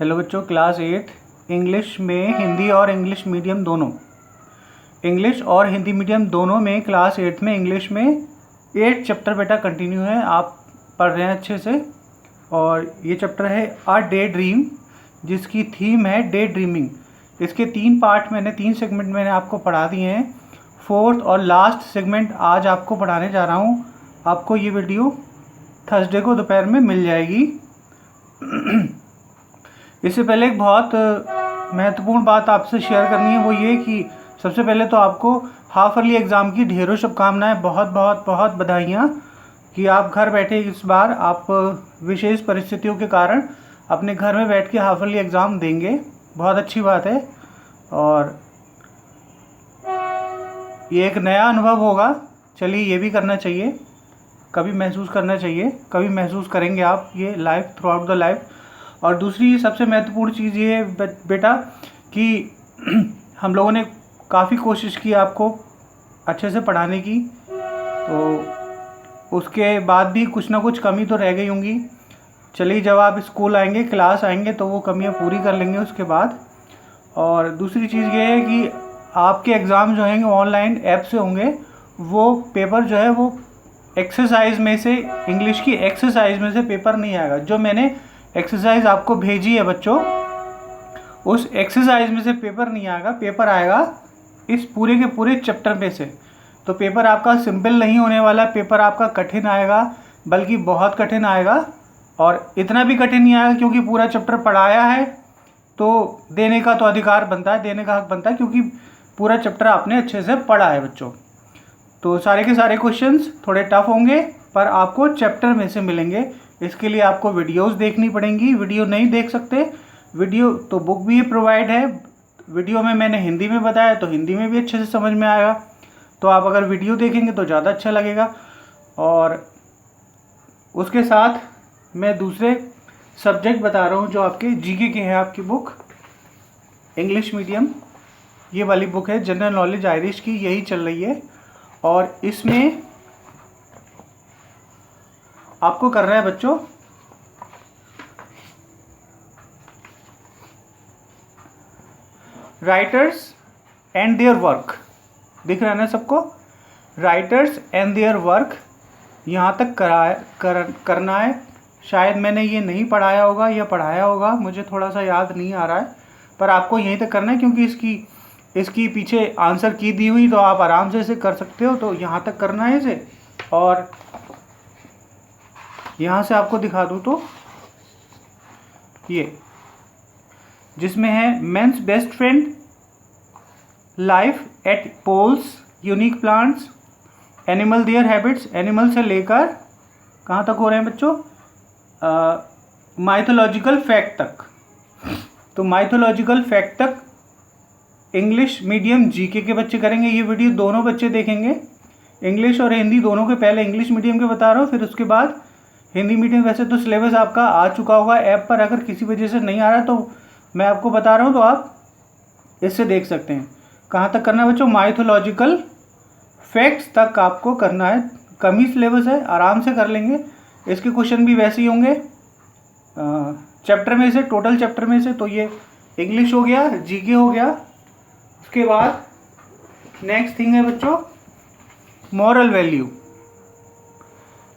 Hello बच्चों, class 8 English में हिंदी और इंग्लिश मीडियम दोनों, इंग्लिश और हिंदी मीडियम दोनों में क्लास 8 में इंग्लिश में 8 चैप्टर बेटा कंटिन्यू है। आप पढ़ रहे हैं अच्छे से। और ये चैप्टर है अ डे ड्रीम, जिसकी थीम है डे ड्रीमिंग। इसके 3 पार्ट मैंने 3 सेगमेंट मैंने आपको पढ़ा दिए हैं। 4th और लास्ट सेगमेंट आज आपको पढ़ाने जा रहा हूँ। आपको ये वीडियो थर्सडे को दोपहर में मिल जाएगी। इससे पहले एक बहुत महत्वपूर्ण बात आपसे शेयर करनी है, वो ये कि सबसे पहले तो आपको हाफ ईयरली एग्ज़ाम की ढेरों शुभकामनाएं, बहुत बहुत बहुत बधाइयाँ कि आप घर बैठे इस बार आप विशेष परिस्थितियों के कारण अपने घर में बैठ के हाफ ईयरली एग्ज़ाम देंगे। बहुत अच्छी बात है और ये एक नया अनुभव होगा। चलिए, ये भी करना चाहिए, कभी महसूस करना चाहिए, कभी महसूस करेंगे आप ये life, through out the life. और दूसरी सबसे महत्वपूर्ण चीज़ ये है बेटा कि हम लोगों ने काफ़ी कोशिश की आपको अच्छे से पढ़ाने की, तो उसके बाद भी कुछ ना कुछ कमी तो रह गई होंगी। चलिए, जब आप स्कूल आएंगे, क्लास आएंगे, तो वो कमियां पूरी कर लेंगे उसके बाद। और दूसरी चीज़ ये है कि आपके एग्ज़ाम जो हैं ऑनलाइन ऐप से होंगे। वो पेपर जो है वो एक्सरसाइज में से, इंग्लिश की एक्सरसाइज में से पेपर नहीं आएगा। जो मैंने एक्सरसाइज आपको भेजी है बच्चों, उस एक्सरसाइज में से पेपर नहीं आएगा। पेपर आएगा इस पूरे के पूरे चैप्टर में से। तो पेपर आपका सिंपल नहीं होने वाला, पेपर आपका कठिन आएगा, बल्कि बहुत कठिन आएगा। और इतना भी कठिन नहीं आएगा क्योंकि पूरा चैप्टर पढ़ाया है, तो देने का तो अधिकार बनता है, देने का हक बनता है, क्योंकि पूरा चैप्टर आपने अच्छे से पढ़ा है बच्चों। तो सारे के सारे क्वेश्चंस थोड़े टफ होंगे, पर आपको चैप्टर में से मिलेंगे। इसके लिए आपको वीडियोस देखनी पड़ेंगी। वीडियो नहीं देख सकते, वीडियो तो बुक भी प्रोवाइड है। वीडियो में मैंने हिंदी में बताया, तो हिंदी में भी अच्छे से समझ में आएगा। तो आप अगर वीडियो देखेंगे तो ज़्यादा अच्छा लगेगा। और उसके साथ मैं दूसरे सब्जेक्ट बता रहा हूँ जो आपके जीके के हैं। आपकी बुक इंग्लिश मीडियम, ये वाली बुक है, जनरल नॉलेज आयरिश की, यही चल रही है। और इसमें आपको करना है बच्चों राइटर्स एंड देयर वर्क। दिख रहा है ना सबको? राइटर्स एंड देयर वर्क यहाँ तक करना है। शायद मैंने ये नहीं पढ़ाया होगा या पढ़ाया होगा, मुझे थोड़ा सा याद नहीं आ रहा है, पर आपको यहीं तक करना है क्योंकि इसकी पीछे आंसर की दी हुई, तो आप आराम से इसे कर सकते हो। तो यहाँ तक करना है इसे। और यहाँ से आपको दिखा दूँ तो ये जिसमें है man's best friend, life at poles, unique plants, animal their habits, animal से लेकर कहाँ तक हो रहे हैं बच्चों? माइथोलॉजिकल फैक्ट तक। तो माइथोलॉजिकल फैक्ट तक इंग्लिश मीडियम जीके के बच्चे करेंगे। ये वीडियो दोनों बच्चे देखेंगे, इंग्लिश और हिंदी दोनों के। पहले इंग्लिश मीडियम के बता रहा हूँ, फिर उसके बाद हिंदी मीडियम। वैसे तो सिलेबस आपका आ चुका होगा ऐप पर, अगर किसी वजह से नहीं आ रहा तो मैं आपको बता रहा हूँ, तो आप इससे देख सकते हैं। कहाँ तक करना है बच्चों? माइथोलॉजिकल फैक्ट्स तक आपको करना है। कम ही सिलेबस है, आराम से कर लेंगे। इसके क्वेश्चन भी वैसे ही होंगे चैप्टर में से, टोटल चैप्टर में से। तो ये इंग्लिश हो गया, जीके हो गया। उसके बाद नेक्स्ट थिंग है बच्चों मॉरल वैल्यू।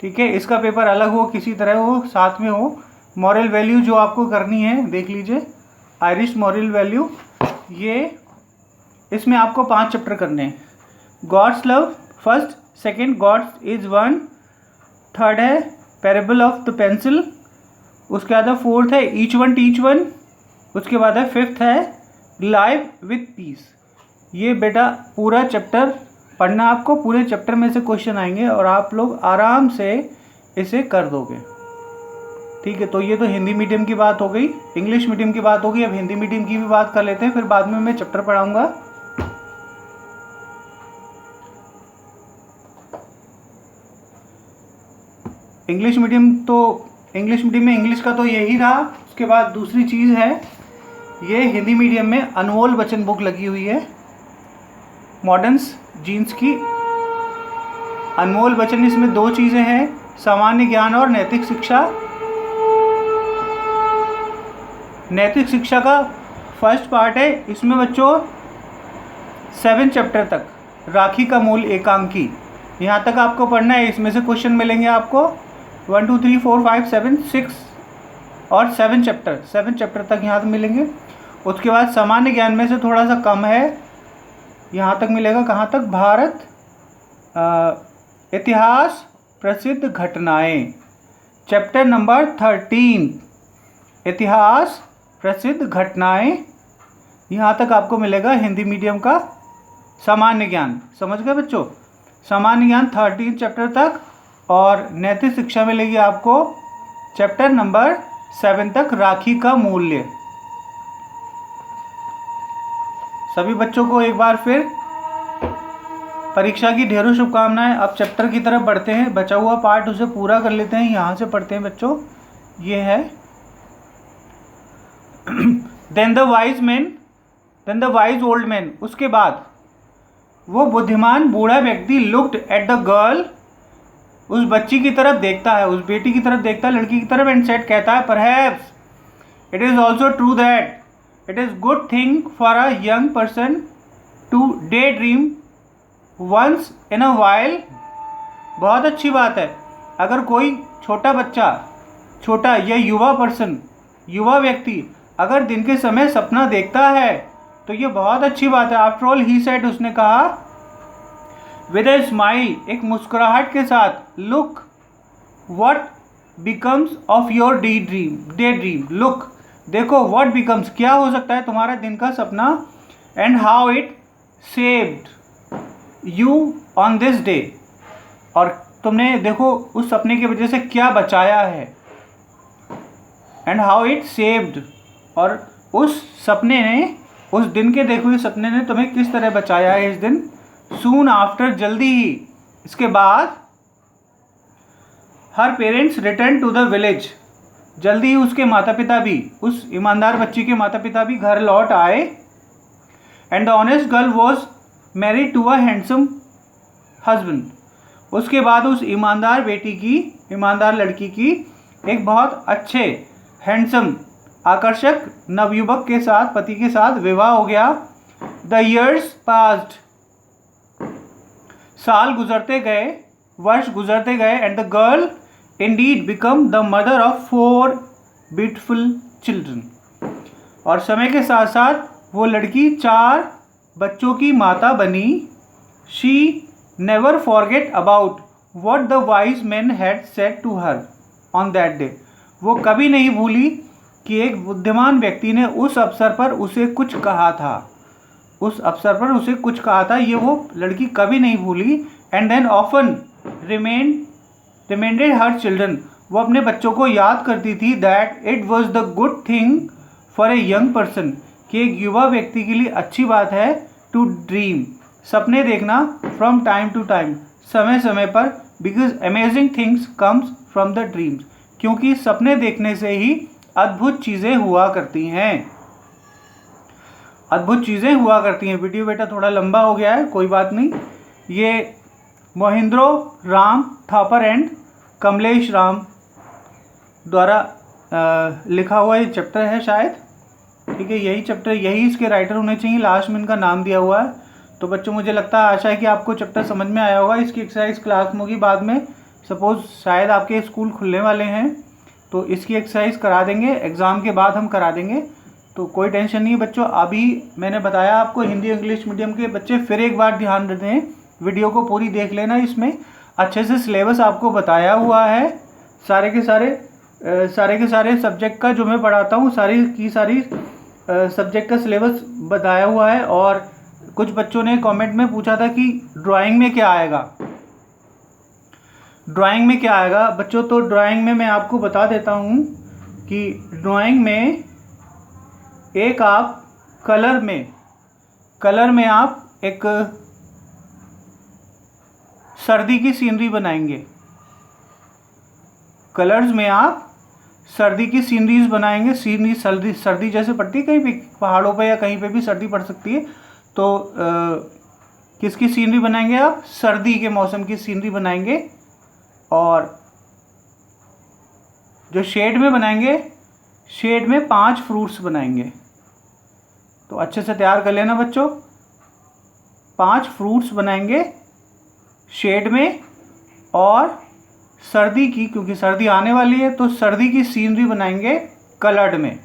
ठीक है, इसका पेपर अलग हो, किसी तरह हो, साथ में हो। मॉरल वैल्यू जो आपको करनी है, देख लीजिए, आयरिश मॉरल वैल्यू। ये इसमें आपको 5 चैप्टर करने हैं। God's love first, second God's is one, third है पैरेबल ऑफ द पेंसिल, उसके बाद है 4th है ईच वन टीच वन, उसके बाद है 5th है लाइव विथ पीस। ये बेटा पूरा चैप्टर पढ़ना आपको। पूरे चैप्टर में से क्वेश्चन आएंगे और आप लोग आराम से इसे कर दोगे। ठीक है, तो ये तो हिंदी मीडियम की बात हो गई, इंग्लिश मीडियम की बात हो गई। अब हिंदी मीडियम की भी बात कर लेते हैं, फिर बाद में मैं चैप्टर पढ़ाऊंगा। इंग्लिश मीडियम, तो इंग्लिश मीडियम में इंग्लिश का तो यही रहा। उसके बाद दूसरी चीज़ है, ये हिंदी मीडियम में अनमोल वचन बुक लगी हुई है, मॉडर्न्स जीन्स की। अनमोल वचन, इसमें 2 चीज़ें हैं, सामान्य ज्ञान और नैतिक शिक्षा। नैतिक शिक्षा का फर्स्ट पार्ट है, इसमें बच्चों 7 चैप्टर तक, राखी का मूल एकांकी, यहाँ तक आपको पढ़ना है। इसमें से क्वेश्चन मिलेंगे आपको 1 2 3 4 5 7 6 और 7 चैप्टर तक यहाँ तक मिलेंगे। उसके बाद सामान्य ज्ञान में से थोड़ा सा कम है, यहाँ तक मिलेगा। कहाँ तक? भारत इतिहास प्रसिद्ध घटनाएं, चैप्टर नंबर 13 इतिहास प्रसिद्ध घटनाएं, यहाँ तक आपको मिलेगा हिंदी मीडियम का सामान्य ज्ञान। समझ गए बच्चों? सामान्य ज्ञान 13 चैप्टर तक, और नैतिक शिक्षा मिलेगी आपको चैप्टर नंबर 7 तक, राखी का मूल्य। सभी बच्चों को एक बार फिर परीक्षा की ढेरों शुभकामनाएं। अब चैप्टर की तरफ बढ़ते हैं, बचा हुआ पार्ट उसे पूरा कर लेते हैं। यहाँ से पढ़ते हैं बच्चों, ये है then the wise old man. उसके बाद वो बुद्धिमान बूढ़ा व्यक्ति लुक्ड एट द गर्ल, उस बच्ची की तरफ देखता है, उस बेटी की तरफ देखता है, लड़की की तरफ, एंड सेड, कहता है, perhaps it is also true that it is good thing for a young person to daydream once in a while. बहुत अच्छी बात है, अगर कोई छोटा बच्चा, छोटा या युवा पर्सन, युवा व्यक्ति अगर दिन के समय सपना देखता है तो ये बहुत अच्छी बात है। आफ्टर ऑल ही सेड, उसने कहा, विद ए स्माइल, एक मुस्कुराहट के साथ, look what becomes of your day dream, look, देखो, व्हाट बिकम्स, क्या हो सकता है तुम्हारा दिन का सपना, and how it saved you on this day, और तुमने देखो उस सपने की वजह से क्या बचाया है, एंड हाउ इट सेव्ड, और उस सपने ने, उस दिन के देखे हुए सपने ने तुम्हें किस तरह बचाया है इस दिन। सून आफ्टर, जल्दी ही, इसके बाद, हर parents return to the village, जल्दी ही उसके माता पिता भी, उस ईमानदार बच्ची के माता पिता भी घर लौट आए। And the honest girl was married to a handsome husband, उसके बाद उस ईमानदार बेटी की, ईमानदार लड़की की एक बहुत अच्छे, हैंडसम, आकर्षक नवयुवक के साथ, पति के साथ विवाह हो गया। द ईयर्स पास्ड, साल गुजरते गए, वर्ष गुजरते गए, and the girl Indeed become the mother of 4 beautiful children, और समय के साथ साथ वो लड़की 4 बच्चों की माता बनी। She never forget about what the wise man had said to her on that day, वो कभी नहीं भूली कि एक बुद्धिमान व्यक्ति ने उस अवसर पर उसे कुछ कहा था, उस अवसर पर उसे कुछ कहा था, ये वो लड़की कभी नहीं भूली। And then often reminded her children, वो अपने बच्चों को याद करती थी, that it was the good thing for a young person, कि एक युवा व्यक्ति के लिए अच्छी बात है, टू ड्रीम, सपने देखना, फ्रॉम टाइम टू टाइम, समय समय पर, because amazing things comes from the dreams, क्योंकि सपने देखने से ही अद्भुत चीज़ें हुआ करती हैं, अद्भुत चीज़ें हुआ करती हैं। वीडियो बेटा थोड़ा लंबा हो गया है, कोई बात नहीं। ये मोहिंद्रो राम थापर एंड कमलेश राम द्वारा लिखा हुआ ये चैप्टर है शायद, ठीक है, यही चैप्टर, यही इसके राइटर होने चाहिए, लास्ट में इनका नाम दिया हुआ है। तो बच्चों मुझे लगता है, आशा है कि आपको चैप्टर समझ में आया होगा। इसकी एक्सरसाइज क्लास में होगी बाद में, सपोज शायद आपके स्कूल खुलने वाले हैं तो इसकी एक्सरसाइज करा देंगे, एग्ज़ाम के बाद हम करा देंगे, तो कोई टेंशन नहीं है बच्चों। अभी मैंने बताया आपको, हिंदी इंग्लिश मीडियम के बच्चे फिर एक बार ध्यान दें, वीडियो को पूरी देख लेना, इसमें अच्छे से सिलेबस आपको बताया हुआ है, सारे के सारे सब्जेक्ट का जो मैं पढ़ाता हूँ, सारी सब्जेक्ट का सिलेबस बताया हुआ है। और कुछ बच्चों ने कमेंट में पूछा था कि ड्राइंग में क्या आएगा, ड्राइंग में क्या आएगा बच्चों, तो ड्राइंग में मैं आपको बता देता हूँ कि ड्राइंग में एक आप कलर में आप एक सर्दी की सीनरी बनाएंगे, कलर्स में आप सर्दी की सीनरीज बनाएंगे। सीनरी सर्दी जैसे पड़ती है, कहीं भी पहाड़ों पे या कहीं पे भी सर्दी पड़ सकती है, तो किसकी सीनरी बनाएंगे आप, सर्दी के मौसम की सीनरी बनाएंगे। और जो शेड में बनाएंगे शेड में 5 फ्रूट्स बनाएंगे। तो अच्छे से तैयार कर लेना बच्चों। 5 फ्रूट्स बनाएंगे शेड में, और सर्दी की, क्योंकि सर्दी आने वाली है तो सर्दी की सीनरी बनाएंगे कलर्ड में।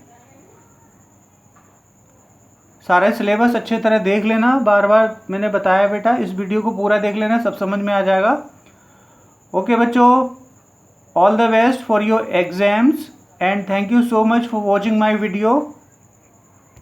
सारे सिलेबस अच्छे तरह देख लेना, बार बार मैंने बताया बेटा, इस वीडियो को पूरा देख लेना, सब समझ में आ जाएगा। ओके बच्चों, all the best for your exams and thank you so much for watching my video.